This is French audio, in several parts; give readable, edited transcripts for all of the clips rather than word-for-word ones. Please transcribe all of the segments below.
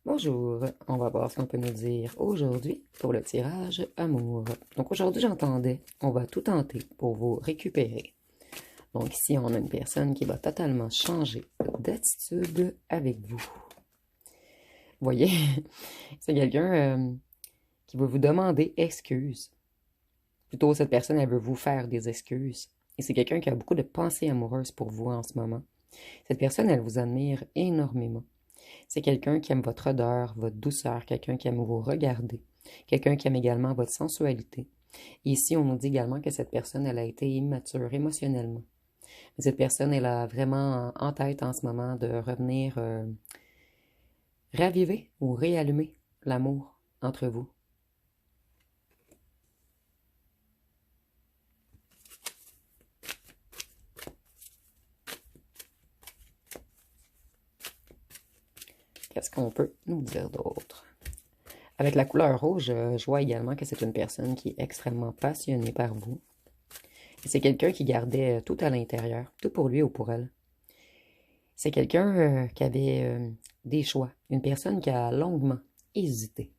Bonjour, on va voir ce qu'on peut nous dire aujourd'hui pour le tirage amour. Donc aujourd'hui j'entendais, on va tout tenter pour vous récupérer. Donc ici on a une personne qui va totalement changer d'attitude avec vous. Vous voyez, c'est quelqu'un qui va vous demander excuse. Plutôt cette personne elle veut vous faire des excuses. Et c'est quelqu'un qui a beaucoup de pensées amoureuses pour vous en ce moment. Cette personne elle vous admire énormément. C'est quelqu'un qui aime votre odeur, votre douceur, quelqu'un qui aime vous regarder, quelqu'un qui aime également votre sensualité. Et ici, on nous dit également que cette personne, elle a été immature émotionnellement. Mais cette personne, elle a vraiment en tête en ce moment de revenir raviver ou réallumer l'amour entre vous. Qu'est-ce qu'on peut nous dire d'autre? Avec la couleur rouge, je vois également que c'est une personne qui est extrêmement passionnée par vous. Et c'est quelqu'un qui gardait tout à l'intérieur, tout pour lui ou pour elle. C'est quelqu'un qui avait des choix, une personne qui a longuement hésité.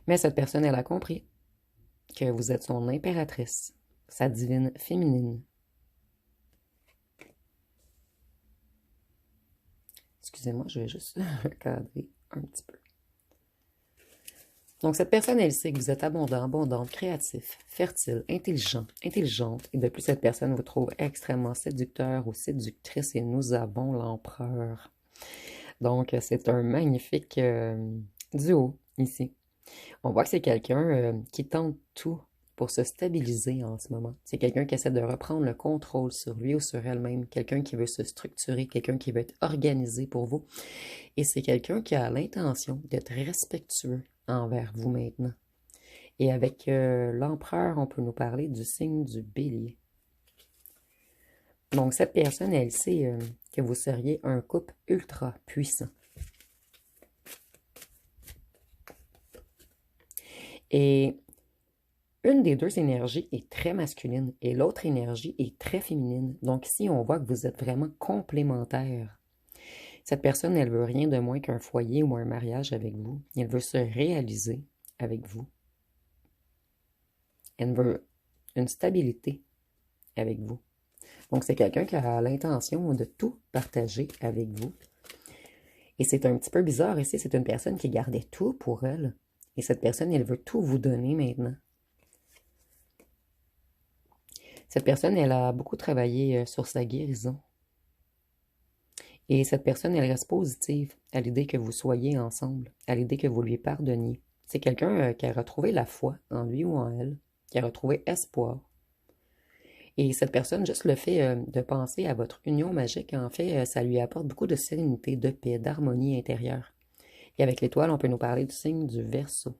Mais cette personne, elle a compris que vous êtes son impératrice, sa divine féminine. Excusez-moi, je vais juste recadrer un petit peu. Donc, cette personne, elle sait que vous êtes abondant, abondante, créatif, fertile, intelligent, intelligente. Et de plus, cette personne vous trouve extrêmement séducteur ou séductrice. Et nous avons l'empereur. Donc, c'est un magnifique duo ici. On voit que c'est quelqu'un qui tente tout pour se stabiliser en ce moment. C'est quelqu'un qui essaie de reprendre le contrôle sur lui ou sur elle-même. Quelqu'un qui veut se structurer, quelqu'un qui veut être organisé pour vous. Et c'est quelqu'un qui a l'intention d'être respectueux envers vous maintenant. Et avec l'empereur, on peut nous parler du signe du bélier. Donc, cette personne, elle sait que vous seriez un couple ultra puissant. Et une des deux énergies est très masculine et l'autre énergie est très féminine. Donc ici, on voit que vous êtes vraiment complémentaires. Cette personne, elle veut rien de moins qu'un foyer ou un mariage avec vous. Elle veut se réaliser avec vous. Elle veut une stabilité avec vous. Donc c'est quelqu'un qui a l'intention de tout partager avec vous. Et c'est un petit peu bizarre ici, c'est une personne qui gardait tout pour elle. Et cette personne, elle veut tout vous donner maintenant. Cette personne, elle a beaucoup travaillé sur sa guérison. Et cette personne, elle reste positive à l'idée que vous soyez ensemble, à l'idée que vous lui pardonniez. C'est quelqu'un qui a retrouvé la foi en lui ou en elle, qui a retrouvé espoir. Et cette personne, juste le fait de penser à votre union magique, en fait, ça lui apporte beaucoup de sérénité, de paix, d'harmonie intérieure. Et avec l'étoile, on peut nous parler du signe du Verseau.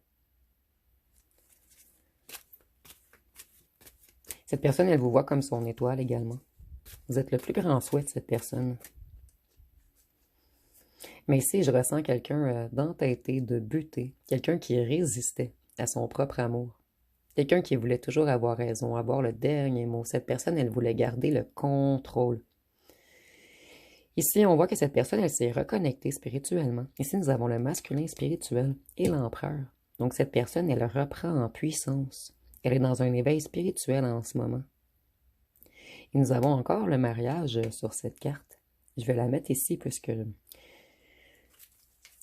Cette personne, elle vous voit comme son étoile également. Vous êtes le plus grand souhait de cette personne. Mais ici, je ressens quelqu'un d'entêté, de buté, quelqu'un qui résistait à son propre amour. Quelqu'un qui voulait toujours avoir raison, avoir le dernier mot. Cette personne, elle voulait garder le contrôle. Ici, on voit que cette personne, elle s'est reconnectée spirituellement. Ici, nous avons le masculin spirituel et l'empereur. Donc, cette personne, elle reprend en puissance. Elle est dans un éveil spirituel en ce moment. Et nous avons encore le mariage sur cette carte. Je vais la mettre ici puisque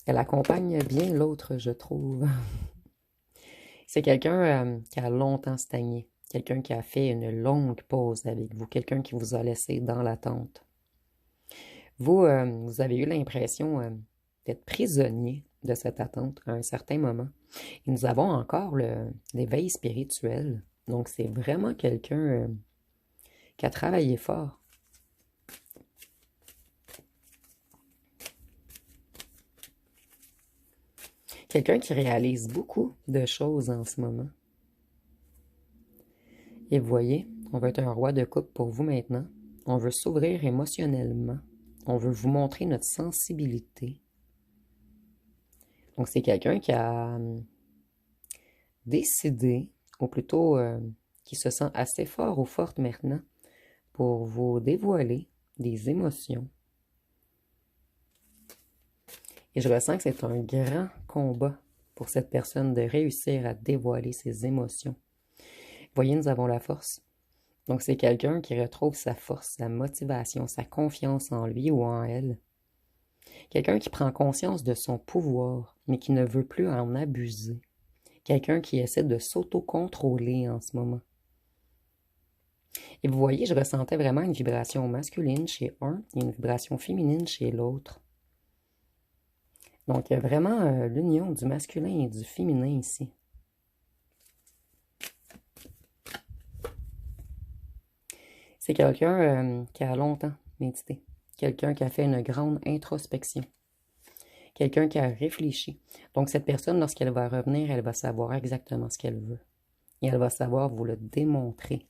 elle accompagne bien l'autre, je trouve. C'est quelqu'un qui a longtemps stagné. Quelqu'un qui a fait une longue pause avec vous. Quelqu'un qui vous a laissé dans l'attente. Vous, vous avez eu l'impression d'être prisonnier de cette attente à un certain moment. Et nous avons encore l'éveil spirituel. Donc, c'est vraiment quelqu'un qui a travaillé fort. Quelqu'un qui réalise beaucoup de choses en ce moment. Et vous voyez, on veut être un roi de coupe pour vous maintenant. On veut s'ouvrir émotionnellement. On veut vous montrer notre sensibilité. Donc, c'est quelqu'un qui a décidé ou plutôt qui se sent assez fort ou forte maintenant pour vous dévoiler des émotions. Et je ressens que c'est un grand combat pour cette personne de réussir à dévoiler ses émotions. Vous voyez, nous avons la force. Donc, c'est quelqu'un qui retrouve sa force, sa motivation, sa confiance en lui ou en elle. Quelqu'un qui prend conscience de son pouvoir, mais qui ne veut plus en abuser. Quelqu'un qui essaie de s'auto-contrôler en ce moment. Et vous voyez, je ressentais vraiment une vibration masculine chez un et une vibration féminine chez l'autre. Donc, il y a vraiment l'union du masculin et du féminin ici. C'est quelqu'un qui a longtemps médité. Quelqu'un qui a fait une grande introspection. Quelqu'un qui a réfléchi. Donc, cette personne, lorsqu'elle va revenir, elle va savoir exactement ce qu'elle veut. Et elle va savoir vous le démontrer.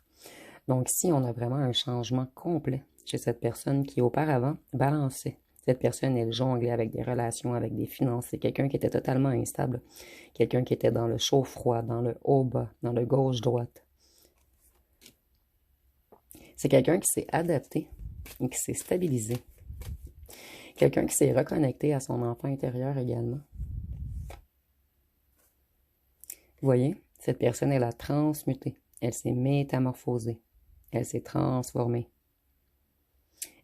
Donc, ici, on a vraiment un changement complet chez cette personne qui, auparavant, balançait. Cette personne, elle jonglait avec des relations, avec des finances. C'est quelqu'un qui était totalement instable. Quelqu'un qui était dans le chaud-froid, dans le haut-bas, dans le gauche-droite. C'est quelqu'un qui s'est adapté et qui s'est stabilisé. Quelqu'un qui s'est reconnecté à son enfant intérieur également. Vous voyez, cette personne, elle a transmuté. Elle s'est métamorphosée. Elle s'est transformée.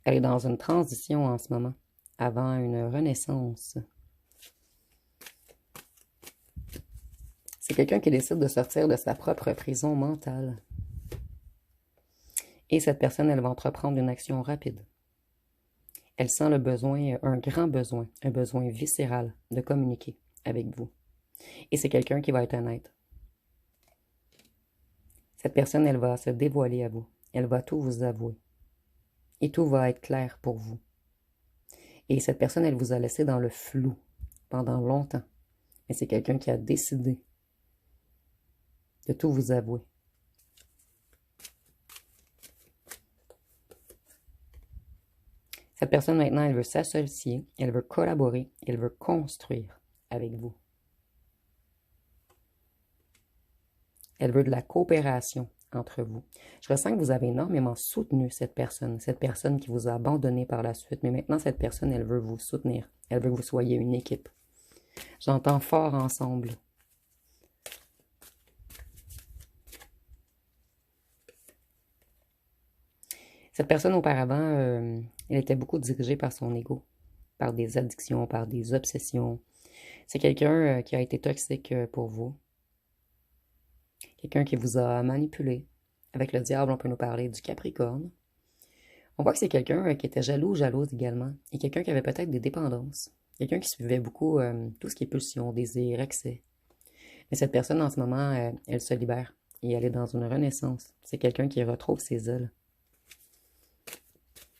Elle est dans une transition en ce moment, avant une renaissance. C'est quelqu'un qui décide de sortir de sa propre prison mentale. Et cette personne, elle va entreprendre une action rapide. Elle sent le besoin, un besoin viscéral de communiquer avec vous. Et c'est quelqu'un qui va être honnête. Cette personne, elle va se dévoiler à vous. Elle va tout vous avouer. Et tout va être clair pour vous. Et cette personne, elle vous a laissé dans le flou pendant longtemps. Mais c'est quelqu'un qui a décidé de tout vous avouer. Cette personne, maintenant, elle veut s'associer, elle veut collaborer, elle veut construire avec vous. Elle veut de la coopération entre vous. Je ressens que vous avez énormément soutenu cette personne qui vous a abandonné par la suite. Mais maintenant, cette personne, elle veut vous soutenir. Elle veut que vous soyez une équipe. J'entends fort ensemble. Cette personne, auparavant, elle était beaucoup dirigée par son ego, par des addictions, par des obsessions. C'est quelqu'un qui a été toxique pour vous. Quelqu'un qui vous a manipulé. Avec le diable, on peut nous parler du Capricorne. On voit que c'est quelqu'un qui était jaloux ou jalouse également. Et quelqu'un qui avait peut-être des dépendances. Quelqu'un qui suivait beaucoup tout ce qui est pulsion, désir, excès. Mais cette personne, en ce moment, elle se libère. Et elle est dans une renaissance. C'est quelqu'un qui retrouve ses ailes.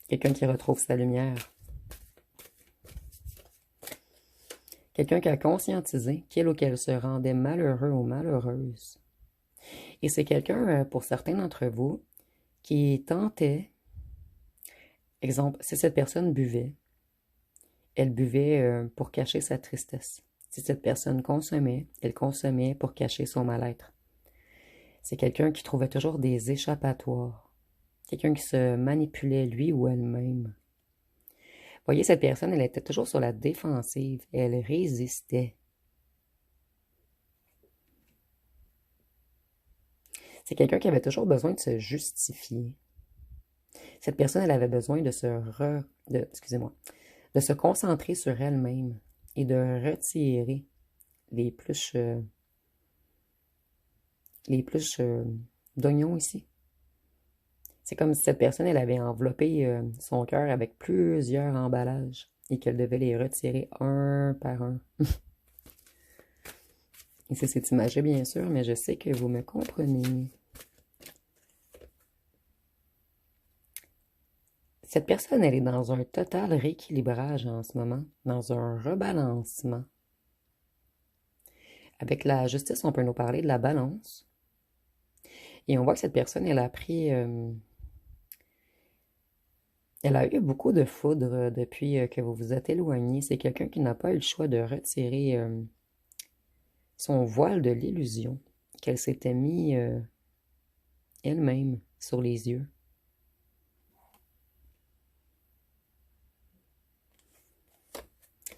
Quelqu'un qui retrouve sa lumière. Quelqu'un qui a conscientisé qu'il ou qu'elle se rendait malheureux ou malheureuse. Et c'est quelqu'un, pour certains d'entre vous, qui tentait, exemple, si cette personne buvait, elle buvait pour cacher sa tristesse. Si cette personne consommait, elle consommait pour cacher son mal-être. C'est quelqu'un qui trouvait toujours des échappatoires. Quelqu'un qui se manipulait lui ou elle-même. Voyez, cette personne, elle était toujours sur la défensive. Elle résistait. C'est quelqu'un qui avait toujours besoin de se justifier. Cette personne, elle avait besoin de se concentrer sur elle-même et de retirer les pluches d'oignons ici. C'est comme si cette personne, elle avait enveloppé son cœur avec plusieurs emballages et qu'elle devait les retirer un par un. Et c'est imagé, bien sûr, mais je sais que vous me comprenez. Cette personne, elle est dans un total rééquilibrage en ce moment, dans un rebalancement. Avec la justice, on peut nous parler de la balance. Et on voit que cette personne, elle a pris... elle a eu beaucoup de foudre depuis que vous vous êtes éloigné. C'est quelqu'un qui n'a pas eu le choix de retirer son voile de l'illusion, qu'elle s'était mis elle-même sur les yeux.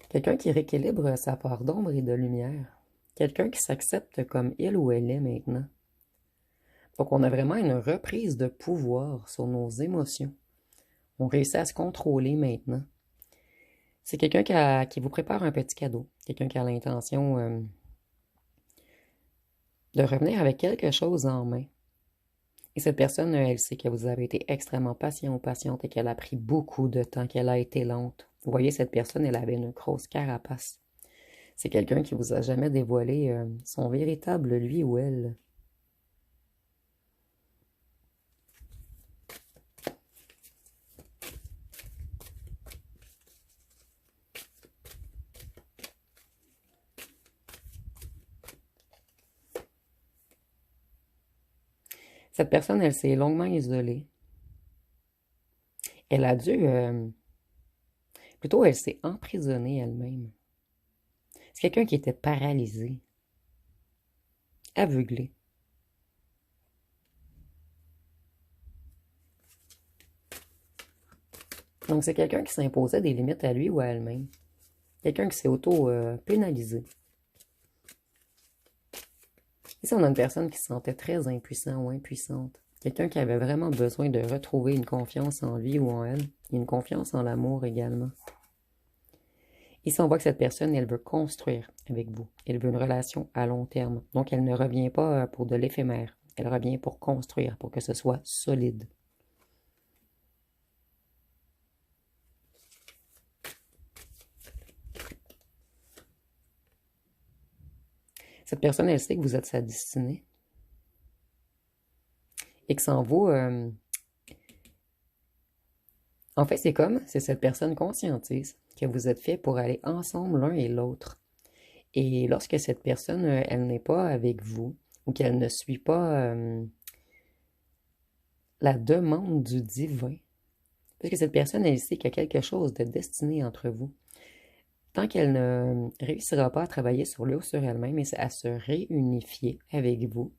Quelqu'un qui rééquilibre sa part d'ombre et de lumière. Quelqu'un qui s'accepte comme il ou elle est maintenant. Donc on a vraiment une reprise de pouvoir sur nos émotions. On réussit à se contrôler maintenant. C'est quelqu'un qui vous prépare un petit cadeau. Quelqu'un qui a l'intention de revenir avec quelque chose en main. Et cette personne, elle sait que vous avez été extrêmement patient ou patiente et qu'elle a pris beaucoup de temps, qu'elle a été lente. Vous voyez, cette personne, elle avait une grosse carapace. C'est quelqu'un qui vous a jamais dévoilé son véritable lui ou elle. Cette personne, elle s'est longuement isolée. Elle a dû... plutôt, elle s'est emprisonnée elle-même. C'est quelqu'un qui était paralysé, aveuglé. Donc, c'est quelqu'un qui s'imposait des limites à lui ou à elle-même. Quelqu'un qui s'est auto-pénalisé. Ici, on a une personne qui se sentait très impuissant ou impuissante. Quelqu'un qui avait vraiment besoin de retrouver une confiance en lui ou en elle, et une confiance en l'amour également. Ici, on voit que cette personne, elle veut construire avec vous. Elle veut une relation à long terme. Donc, elle ne revient pas pour de l'éphémère. Elle revient pour construire, pour que ce soit solide. Cette personne, elle sait que vous êtes sa destinée. Et que sans vous... En fait, c'est cette personne conscientise que vous êtes fait pour aller ensemble l'un et l'autre. Et lorsque cette personne, elle n'est pas avec vous, ou qu'elle ne suit pas la demande du divin, parce que cette personne, elle sait qu'il y a quelque chose de destiné entre vous. Tant qu'elle ne réussira pas à travailler sur lui ou sur elle-même et à se réunifier avec vous,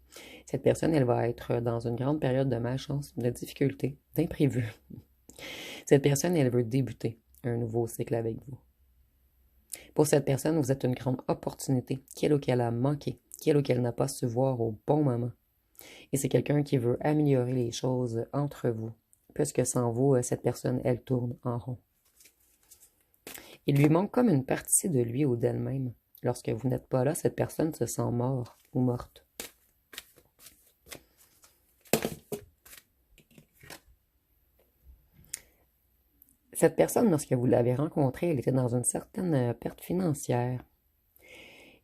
cette personne, elle va être dans une grande période de malchance, de difficulté, d'imprévu. Cette personne, elle veut débuter un nouveau cycle avec vous. Pour cette personne, vous êtes une grande opportunité, qu'elle ou qu'elle a manqué, qu'elle ou qu'elle n'a pas su voir au bon moment. Et c'est quelqu'un qui veut améliorer les choses entre vous, puisque sans vous, cette personne, elle tourne en rond. Il lui manque comme une partie de lui ou d'elle-même. Lorsque vous n'êtes pas là, cette personne se sent morte ou morte. Cette personne, lorsque vous l'avez rencontrée, elle était dans une certaine perte financière.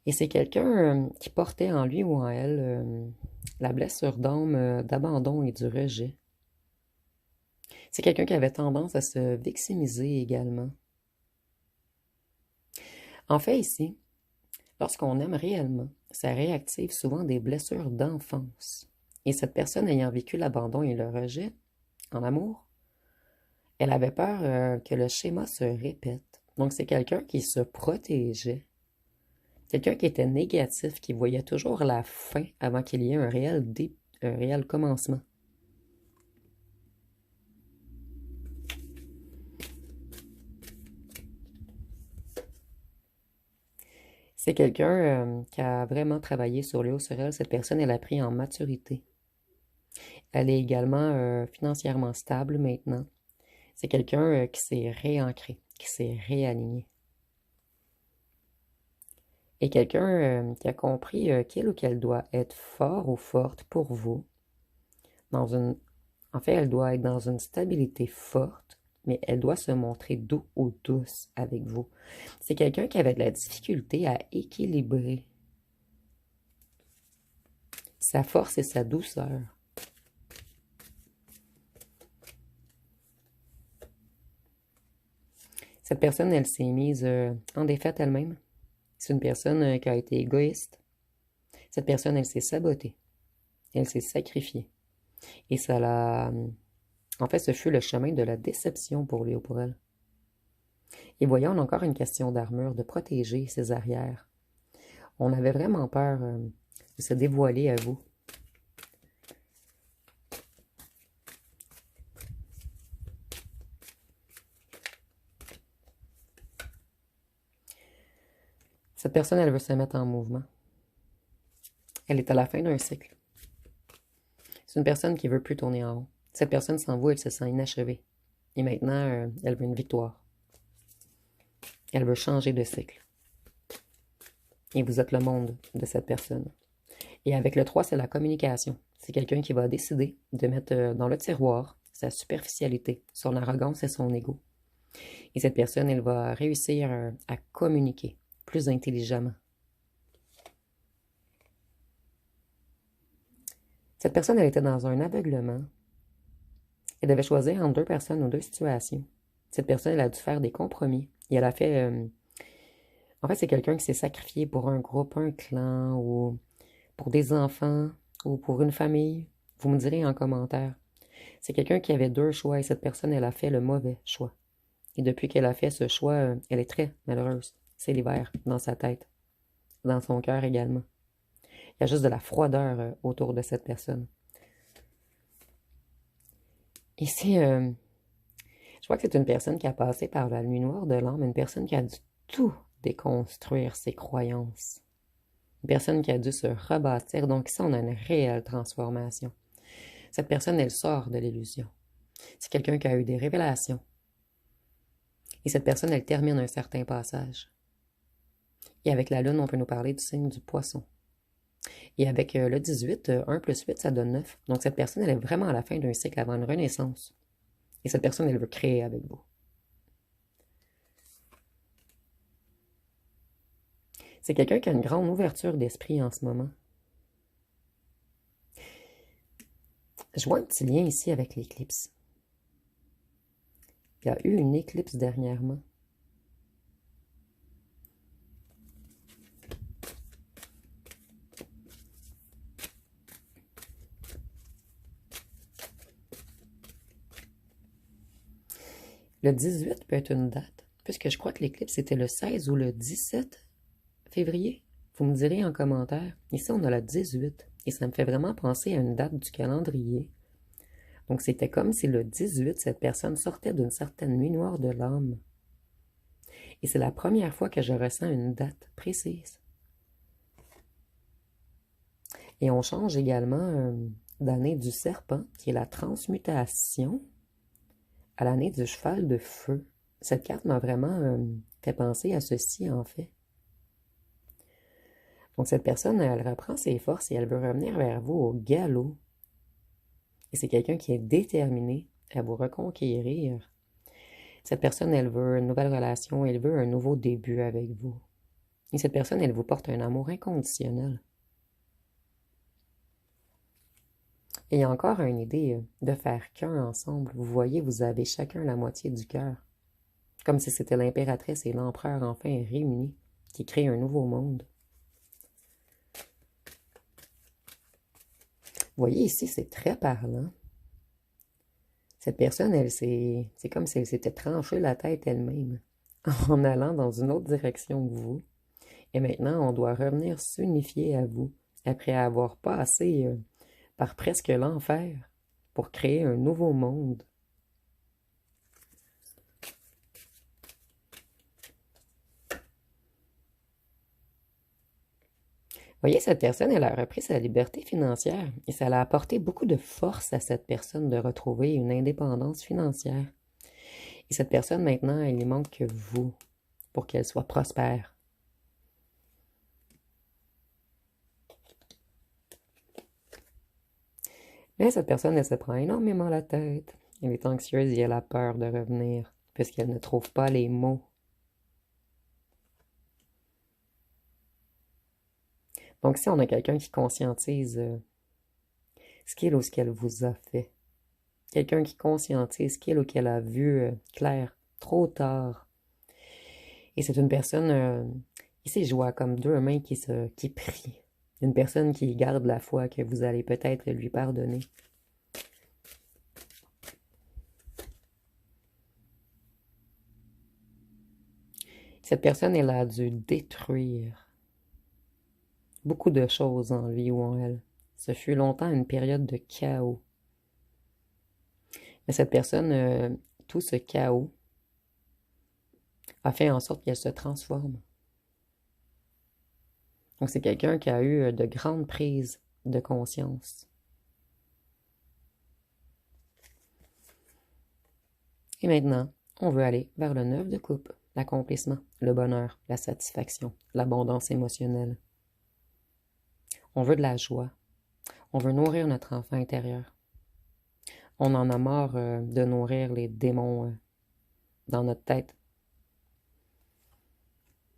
Et c'est quelqu'un qui portait en lui ou en elle la blessure d'âme d'abandon et du rejet. C'est quelqu'un qui avait tendance à se victimiser également. En fait, ici, lorsqu'on aime réellement, ça réactive souvent des blessures d'enfance. Et cette personne ayant vécu l'abandon et le rejet en amour, elle avait peur que le schéma se répète. Donc c'est quelqu'un qui se protégeait. Quelqu'un qui était négatif, qui voyait toujours la fin avant qu'il y ait un réel commencement. C'est quelqu'un qui a vraiment travaillé sur lui ou sur elle. Cette personne, elle a pris en maturité. Elle est également financièrement stable maintenant. C'est quelqu'un qui s'est réancré, qui s'est réaligné. Et quelqu'un qui a compris qu'il ou qu'elle doit être fort ou forte pour vous. En fait, elle doit être dans une stabilité forte, mais elle doit se montrer doux ou douce avec vous. C'est quelqu'un qui avait de la difficulté à équilibrer sa force et sa douceur. Cette personne, elle s'est mise en défaite elle-même. C'est une personne qui a été égoïste. Cette personne, elle s'est sabotée. Elle s'est sacrifiée. Et ça l'a... En fait, ce fut le chemin de la déception pour lui ou pour elle. Et voyons, on a encore une question d'armure, de protéger ses arrières. On avait vraiment peur se dévoiler à vous. Cette personne, elle veut se mettre en mouvement. Elle est à la fin d'un cycle. C'est une personne qui veut plus tourner en rond. Cette personne s'en va, elle se sent inachevée. Et maintenant, elle veut une victoire. Elle veut changer de cycle. Et vous êtes le monde de cette personne. Et avec le 3, c'est la communication. C'est quelqu'un qui va décider de mettre dans le tiroir sa superficialité, son arrogance et son ego. Et cette personne, elle va réussir à communiquer plus intelligemment. Cette personne, elle était dans un aveuglement. Elle devait choisir entre deux personnes ou deux situations. Cette personne, elle a dû faire des compromis. Et elle a fait... en fait, c'est quelqu'un qui s'est sacrifié pour un groupe, un clan, ou pour des enfants, ou pour une famille. Vous me direz en commentaire. C'est quelqu'un qui avait deux choix et cette personne, elle a fait le mauvais choix. Et depuis qu'elle a fait ce choix, elle est très malheureuse. C'est l'hiver dans sa tête, dans son cœur également. Il y a juste de la froideur autour de cette personne. Ici, je vois que c'est une personne qui a passé par la nuit noire de l'âme, une personne qui a dû tout déconstruire ses croyances. Une personne qui a dû se rebâtir. Donc ici, on a une réelle transformation. Cette personne, elle sort de l'illusion. C'est quelqu'un qui a eu des révélations. Et cette personne, elle termine un certain passage. Et avec la lune, on peut nous parler du signe du poisson. Et avec le 18, 1 plus 8, ça donne 9. Donc cette personne, elle est vraiment à la fin d'un cycle avant une renaissance. Et cette personne, elle veut créer avec vous. C'est quelqu'un qui a une grande ouverture d'esprit en ce moment. Je vois un petit lien ici avec l'éclipse. Il y a eu une éclipse dernièrement. Le 18 peut être une date, puisque je crois que l'éclipse était le 16 ou le 17 février. Vous me direz en commentaire. Ici, on a le 18, et ça me fait vraiment penser à une date du calendrier. Donc, c'était comme si le 18, cette personne sortait d'une certaine nuit noire de l'âme. Et c'est la première fois que je ressens une date précise. Et on change également d'année du serpent, qui est la transmutation, à l'année du cheval de feu. Cette carte m'a vraiment fait penser à ceci, en fait. Donc, cette personne, elle reprend ses forces et elle veut revenir vers vous au galop. Et c'est quelqu'un qui est déterminé à vous reconquérir. Cette personne, elle veut une nouvelle relation, elle veut un nouveau début avec vous. Et cette personne, elle vous porte un amour inconditionnel. Et il y a encore une idée de faire qu'un ensemble. Vous voyez, vous avez chacun la moitié du cœur. Comme si c'était l'impératrice et l'empereur enfin réunis, qui créent un nouveau monde. Vous voyez ici, c'est très parlant. Cette personne, c'est comme si elle s'était tranchée la tête elle-même en allant dans une autre direction que vous. Et maintenant, on doit revenir s'unifier à vous après avoir passé par presque l'enfer pour créer un nouveau monde. Vous voyez, cette personne, elle a repris sa liberté financière et ça a apporté beaucoup de force à cette personne de retrouver une indépendance financière. Et cette personne, maintenant, elle ne manque que vous pour qu'elle soit prospère. Mais cette personne, elle se prend énormément la tête. Elle est anxieuse et elle a peur de revenir puisqu'elle ne trouve pas les mots. Donc, si on a quelqu'un qui conscientise ce qu'il ou ce qu'elle vous a fait, quelqu'un qui conscientise ce qu'il ou qu'elle a vu clair trop tard, et c'est une personne, ici je vois comme deux mains qui prient, une personne qui garde la foi que vous allez peut-être lui pardonner. Cette personne, elle a dû détruire beaucoup de choses en lui ou en elle. Ce fut longtemps une période de chaos. Mais cette personne, tout ce chaos a fait en sorte qu'elle se transforme. Donc c'est quelqu'un qui a eu de grandes prises de conscience. Et maintenant, on veut aller vers le 9 de coupe, l'accomplissement, le bonheur, la satisfaction, l'abondance émotionnelle. On veut de la joie. On veut nourrir notre enfant intérieur. On en a marre de nourrir les démons dans notre tête.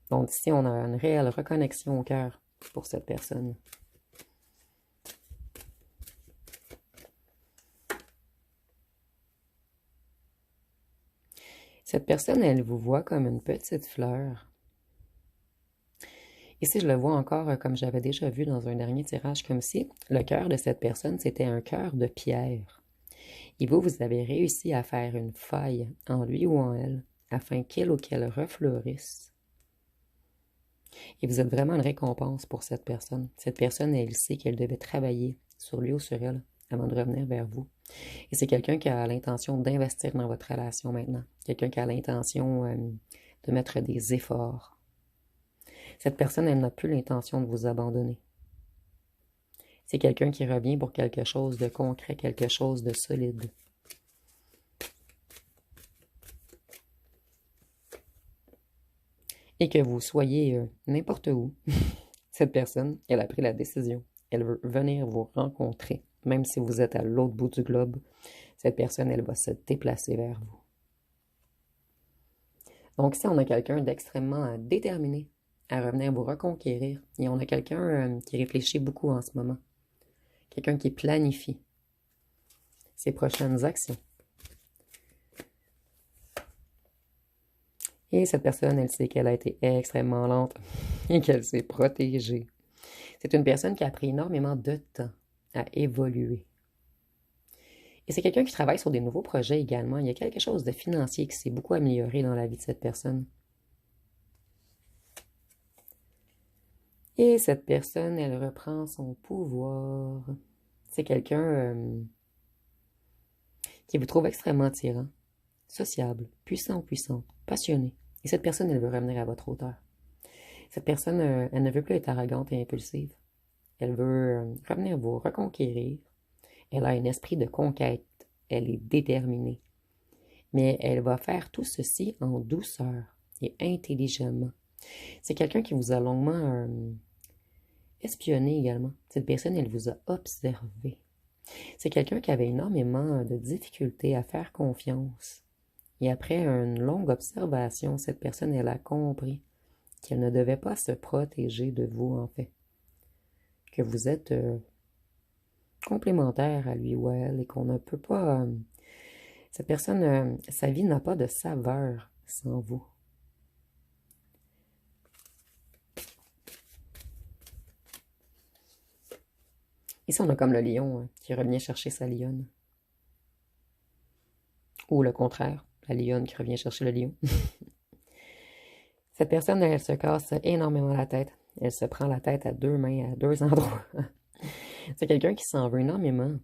Donc ici, on a une réelle reconnexion au cœur pour cette personne. Cette personne, elle vous voit comme une petite fleur. Ici, je le vois encore comme j'avais déjà vu dans un dernier tirage, comme si le cœur de cette personne, c'était un cœur de pierre. Et vous avez réussi à faire une faille en lui ou en elle, afin qu'il ou qu'elle refleurisse. Et vous êtes vraiment une récompense pour cette personne. Cette personne, elle sait qu'elle devait travailler sur lui ou sur elle avant de revenir vers vous. Et c'est quelqu'un qui a l'intention d'investir dans votre relation maintenant. Quelqu'un qui a l'intention de mettre des efforts. Cette personne, elle n'a plus l'intention de vous abandonner. C'est quelqu'un qui revient pour quelque chose de concret, quelque chose de solide. Et que vous soyez n'importe où, cette personne, elle a pris la décision. Elle veut venir vous rencontrer. Même si vous êtes à l'autre bout du globe, cette personne, elle va se déplacer vers vous. Donc ici, on a quelqu'un d'extrêmement déterminé à revenir vous reconquérir. Et on a quelqu'un qui réfléchit beaucoup en ce moment. Quelqu'un qui planifie ses prochaines actions. Et cette personne, elle sait qu'elle a été extrêmement lente et qu'elle s'est protégée. C'est une personne qui a pris énormément de temps à évoluer. Et c'est quelqu'un qui travaille sur des nouveaux projets également. Il y a quelque chose de financier qui s'est beaucoup amélioré dans la vie de cette personne. Et cette personne, elle reprend son pouvoir. C'est quelqu'un qui vous trouve extrêmement attirant, sociable, puissant ou puissante, passionné. Et cette personne, elle veut revenir à votre hauteur. Cette personne, elle ne veut plus être arrogante et impulsive. Elle veut revenir vous reconquérir. Elle a un esprit de conquête. Elle est déterminée. Mais elle va faire tout ceci en douceur et intelligemment. C'est quelqu'un qui vous a longuement espionné également. Cette personne, elle vous a observé. C'est quelqu'un qui avait énormément de difficultés à faire confiance. Et après une longue observation, cette personne, elle a compris qu'elle ne devait pas se protéger de vous, en fait. Que vous êtes complémentaire à lui ou à elle et qu'on ne peut pas... cette personne, sa vie n'a pas de saveur sans vous. Ici, on a comme le lion qui revient chercher sa lionne. Ou le contraire, la lionne qui revient chercher le lion. Cette personne, elle se casse énormément la tête. Elle se prend la tête à deux mains, à deux endroits. C'est quelqu'un qui s'en veut énormément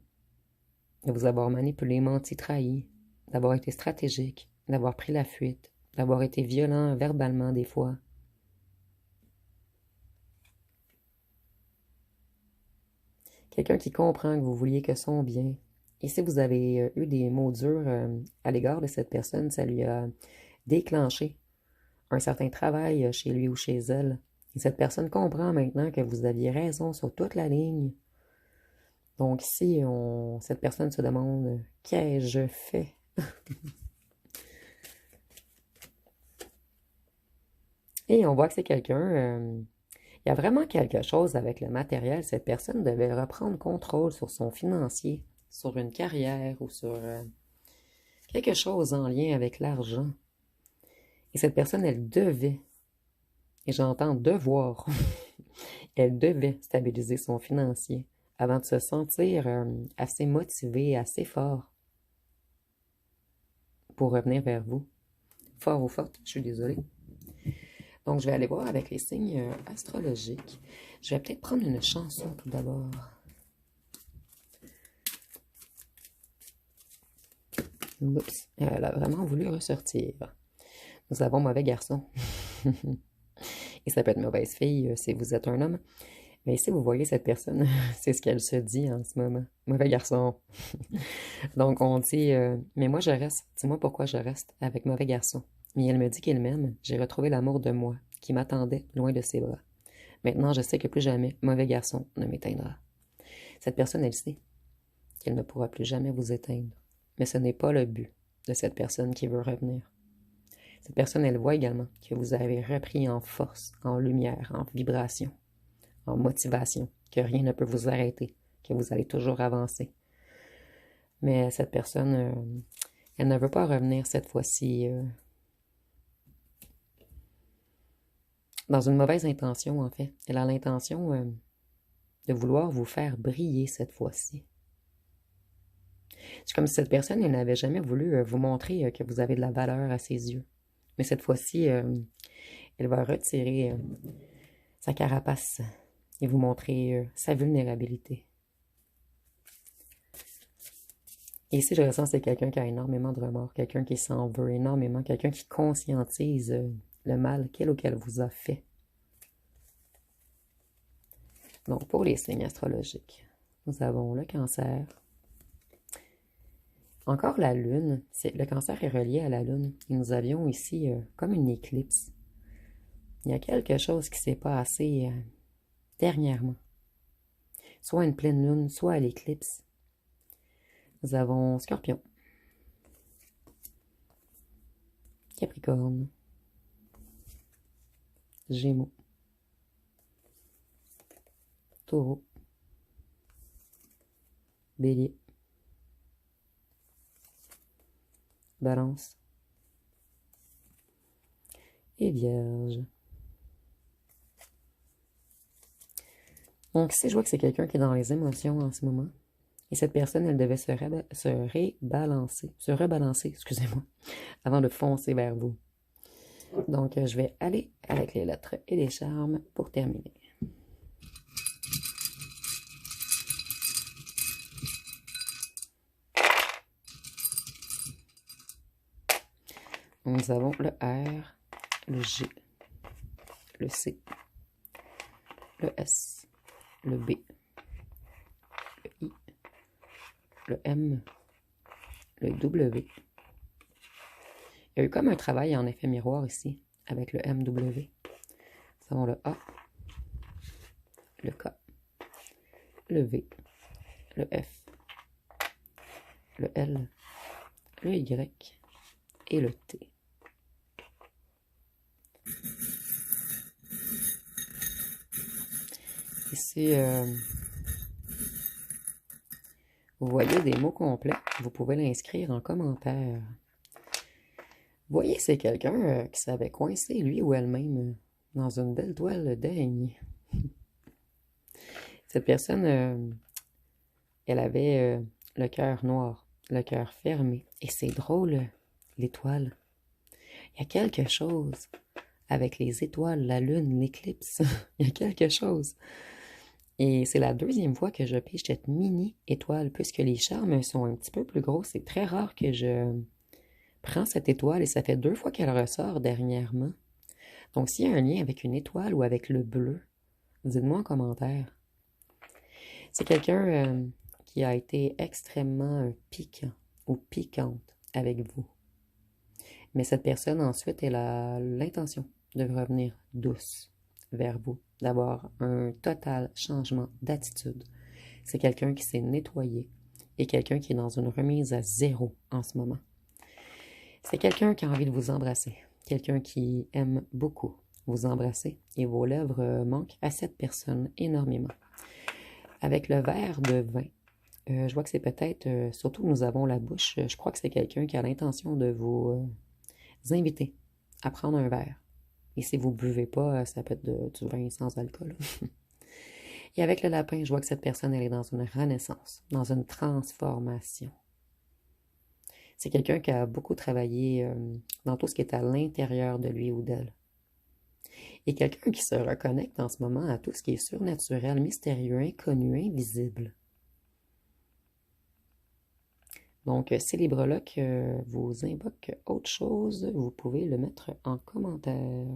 de vous avoir manipulé, menti, trahi, d'avoir été stratégique, d'avoir pris la fuite, d'avoir été violent verbalement des fois. Quelqu'un qui comprend que vous vouliez que son bien. Et si vous avez eu des mots durs à l'égard de cette personne, ça lui a déclenché un certain travail chez lui ou chez elle. Et cette personne comprend maintenant que vous aviez raison sur toute la ligne. Donc ici, cette personne se demande « Qu'ai-je fait? » Et on voit que c'est quelqu'un... il y a vraiment quelque chose avec le matériel. Cette personne devait reprendre contrôle sur son financier, sur une carrière ou sur quelque chose en lien avec l'argent. Et cette personne, elle devait, et j'entends devoir, elle devait stabiliser son financier avant de se sentir assez motivée, assez fort pour revenir vers vous. Fort ou forte, je suis désolée. Donc, je vais aller voir avec les signes astrologiques. Je vais peut-être prendre une chanson tout d'abord. Oups, elle a vraiment voulu ressortir. Nous avons mauvais garçon. Et ça peut être mauvaise fille si vous êtes un homme. Mais si vous voyez cette personne, c'est ce qu'elle se dit en ce moment. Mauvais garçon. Donc on dit, mais moi je reste. Dis-moi pourquoi je reste avec mauvais garçon. Mais elle me dit qu'il m'aime. J'ai retrouvé l'amour de moi, qui m'attendait loin de ses bras. Maintenant je sais que plus jamais, mauvais garçon ne m'éteindra. Cette personne, elle sait qu'elle ne pourra plus jamais vous éteindre. Mais ce n'est pas le but de cette personne qui veut revenir. Cette personne, elle voit également que vous avez repris en force, en lumière, en vibration, en motivation, que rien ne peut vous arrêter, que vous allez toujours avancer. Mais cette personne, elle ne veut pas revenir cette fois-ci dans une mauvaise intention, en fait. Elle a l'intention de vouloir vous faire briller cette fois-ci. C'est comme si cette personne, elle n'avait jamais voulu vous montrer que vous avez de la valeur à ses yeux. Mais cette fois-ci, elle va retirer sa carapace et vous montrer sa vulnérabilité. Et ici, je ressens que c'est quelqu'un qui a énormément de remords, quelqu'un qui s'en veut énormément, quelqu'un qui conscientise le mal qu'il ou qu'elle vous a fait. Donc, pour les signes astrologiques, nous avons le cancer. Encore la lune, le cancer est relié à la lune. Et nous avions ici comme une éclipse. Il y a quelque chose qui s'est passé dernièrement. Soit une pleine lune, soit à l'éclipse. Nous avons Scorpion, Capricorne, Gémeaux, Taureau, Bélier, Balance et Vierge. Donc ici, je vois que c'est quelqu'un qui est dans les émotions en ce moment. Et cette personne, elle devait se rebalancer, excusez-moi, avant de foncer vers vous. Donc, je vais aller avec les lettres et les charmes pour terminer. Nous avons le R, le G, le C, le S, le B, le I, le M, le W. Il y a eu comme un travail en effet miroir ici, avec le MW. Nous avons le A, le K, le V, le F, le L, le Y et le T. Ici, vous voyez des mots complets, vous pouvez l'inscrire en commentaire. Vous voyez, c'est quelqu'un qui s'avait coincé, lui ou elle-même, dans une belle toile d'araignée. Cette personne, elle avait le cœur noir, le cœur fermé. Et c'est drôle, l'étoile. Il y a quelque chose avec les étoiles, la lune, l'éclipse. Il y a quelque chose. Et c'est la deuxième fois que je pige cette mini étoile, puisque les charmes sont un petit peu plus gros. C'est très rare que je prends cette étoile et ça fait 2 fois qu'elle ressort dernièrement. Donc s'il y a un lien avec une étoile ou avec le bleu, dites-moi en commentaire. C'est quelqu'un qui a été extrêmement piquant ou piquante avec vous. Mais cette personne ensuite, elle a l'intention de revenir douce vers vous, d'avoir un total changement d'attitude. C'est quelqu'un qui s'est nettoyé et quelqu'un qui est dans une remise à zéro en ce moment. C'est quelqu'un qui a envie de vous embrasser, quelqu'un qui aime beaucoup vous embrasser et vos lèvres manquent à cette personne énormément. Avec le verre de vin, je vois que c'est peut-être, surtout nous avons la bouche, je crois que c'est quelqu'un qui a l'intention de vous inviter à prendre un verre. Et si vous ne buvez pas, ça peut être du vin sans alcool. Et avec le lapin, je vois que cette personne, elle est dans une renaissance, dans une transformation. C'est quelqu'un qui a beaucoup travaillé dans tout ce qui est à l'intérieur de lui ou d'elle. Et quelqu'un qui se reconnecte en ce moment à tout ce qui est surnaturel, mystérieux, inconnu, invisible. Donc, ces livres-là que vous invoquent autre chose, vous pouvez le mettre en commentaire.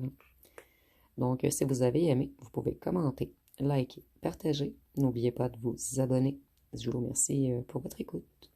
Donc, si vous avez aimé, vous pouvez commenter, liker, partager. N'oubliez pas de vous abonner. Je vous remercie pour votre écoute.